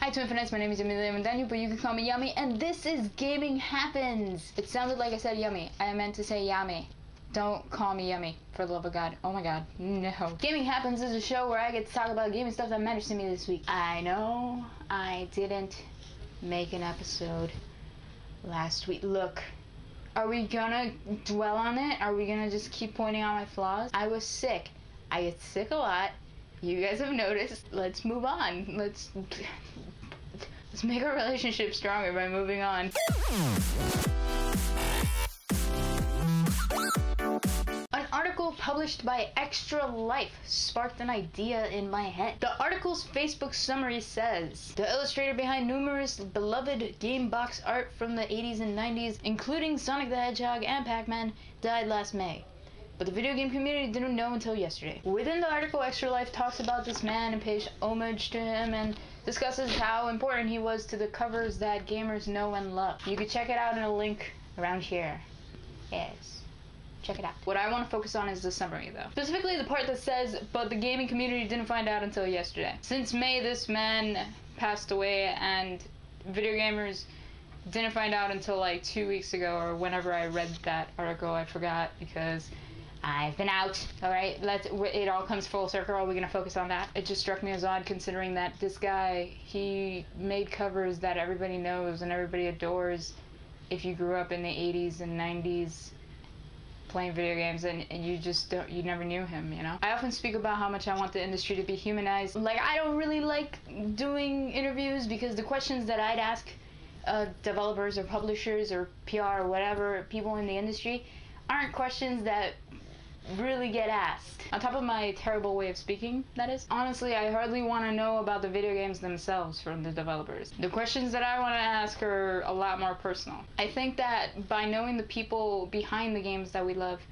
Hi Twinfiknights, my name is Avendano, but you can call me Yami, and this is Gaming Happens. It sounded like I said Yummy. I meant to say Yami. Don't call me Yummy, for the love of God. Oh my God, no. Gaming Happens is a show where I get to talk about gaming stuff that matters to me this week. I know I didn't make an episode last week. Look, are we gonna dwell on it? Are we gonna just keep pointing out my flaws? I was sick. I get sick a lot. You guys have noticed. Let's move on. Let's make our relationship stronger by moving on. An article published by Extra Life sparked an idea in my head. The article's Facebook summary says, the illustrator behind numerous beloved game box art from the 80s and 90s, including Sonic the Hedgehog and Pac-Man, died last May. But the video game community didn't know until yesterday. Within the article, Extra Life talks about this man and pays homage to him and discusses how important he was to the covers that gamers know and love. You can check it out in a link around here. Yes. Check it out. What I want to focus on is the summary though. Specifically the part that says, but the gaming community didn't find out until yesterday. Since May, this man passed away and video gamers didn't find out until like 2 weeks ago, or whenever I read that article. I forgot because I've been out. Alright, it all comes full circle. Are we gonna focus on that? It just struck me as odd considering that this guy, he made covers that everybody knows and everybody adores if you grew up in the 80s and 90s playing video games, and you never knew him, you know? I often speak about how much I want the industry to be humanized. Like, I don't really like doing interviews because the questions that I'd ask developers or publishers or PR or whatever, people in the industry, aren't questions that really get asked. On top of my terrible way of speaking, that is. Honestly, I hardly want to know about the video games themselves from the developers. The questions that I want to ask are a lot more personal. I think that by knowing the people behind the games that we love,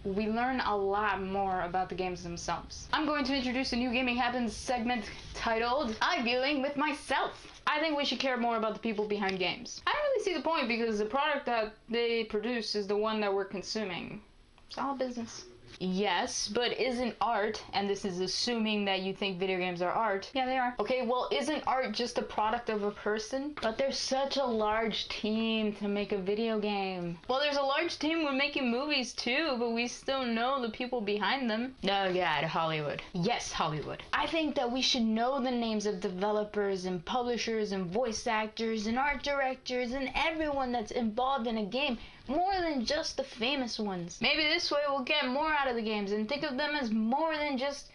we learn a lot more about the games themselves. I'm going to introduce a new Gaming Happens segment titled, I'm Dealing with Myself. I think we should care more about the people behind games. I don't really see the point because the product that they produce is the one that we're consuming. It's all business. Yes, but isn't art, and this is assuming that you think video games are art. Yeah, they are. Okay, well, isn't art just a product of a person? But there's such a large team to make a video game. Well, there's a large team with making movies too, but we still know the people behind them. Oh God, Hollywood. Yes, Hollywood. I think that we should know the names of developers and publishers and voice actors and art directors and everyone that's involved in a game, more than just the famous ones. Maybe this way we'll get more out of the games and think of them as more than just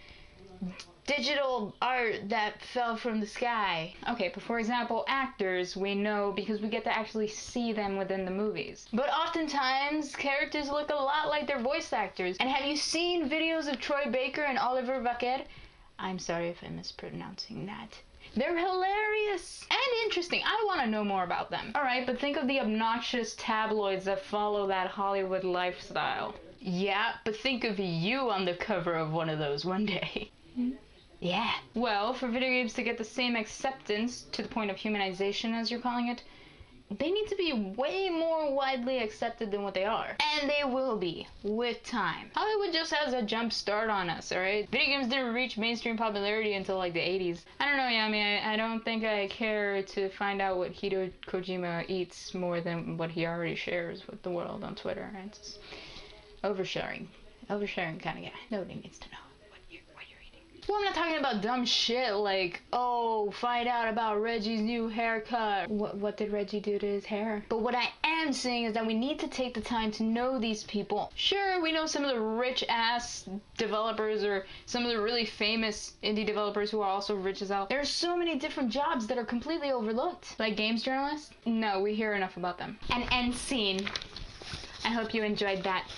digital art that fell from the sky. Okay, but for example, actors we know because we get to actually see them within the movies. But oftentimes, characters look a lot like their voice actors. And have you seen videos of Troy Baker and Oliver Vaquer? I'm sorry if I'm mispronouncing that. They're hilarious and interesting. I want to know more about them. Alright, but think of the obnoxious tabloids that follow that Hollywood lifestyle. Yeah, but think of you on the cover of one of those one day. Yeah. Well, for video games to get the same acceptance, to the point of humanization as you're calling it, they need to be way more widely accepted than what they are. And they will be, with time. Hollywood just has a jump start on us, alright? Video games didn't reach mainstream popularity until like the 80s. I don't know, Yami, I don't think I care to find out what Hideo Kojima eats more than what he already shares with the world on Twitter. It's just oversharing kind of guy. Nobody needs to know. Well, I'm not talking about dumb shit like, oh, find out about Reggie's new haircut. What did Reggie do to his hair? But what I am saying is that we need to take the time to know these people. Sure, we know some of the rich-ass developers or some of the really famous indie developers who are also rich as hell. There's so many different jobs that are completely overlooked. Like games journalists? No, we hear enough about them. And end scene. I hope you enjoyed that.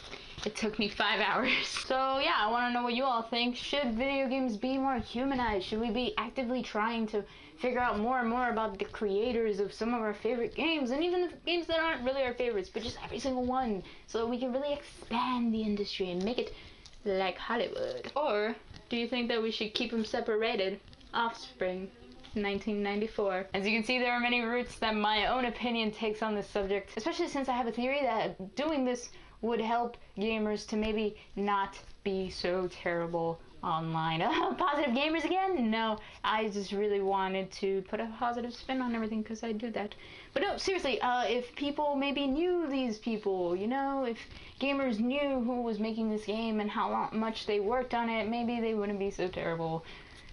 It took me 5 hours. So yeah, I want to know what you all think. Should video games be more humanized? Should we be actively trying to figure out more and more about the creators of some of our favorite games, and even the games that aren't really our favorites, but just every single one, so that we can really expand the industry and make it like Hollywood? Or do you think that we should keep them separated? Offspring, 1994. As you can see, there are many routes that my own opinion takes on this subject, especially since I have a theory that doing this would help gamers to maybe not be so terrible online. Positive gamers again? No, I just really wanted to put a positive spin on everything because I do that. But no, seriously, if people maybe knew these people, you know, if gamers knew who was making this game and how much they worked on it, maybe they wouldn't be so terrible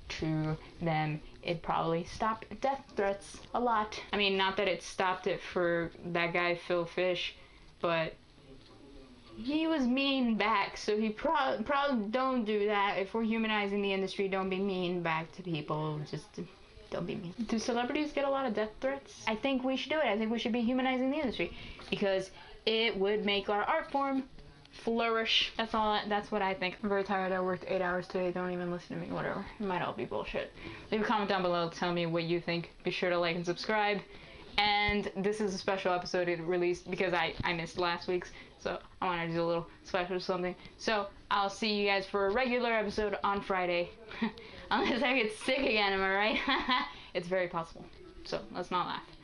to them. It probably stopped death threats a lot. I mean, not that it stopped it for that guy Phil Fish, but he was mean back, so he probably don't do that. If we're humanizing the industry, don't be mean back to people. Just don't be mean. Do celebrities get a lot of death threats? I think we should do it. I think we should be humanizing the industry because it would make our art form flourish. That's what I think. I'm very tired. I worked 8 hours today. Don't even listen to me. Whatever. It might all be bullshit. Leave a comment down below. Tell me what you think. Be sure to like and subscribe. And this is a special episode it released because I missed last week's, so I wanted to do a little special something. So I'll see you guys for a regular episode on Friday. Unless I get sick again, am I right? It's very possible. So let's not laugh.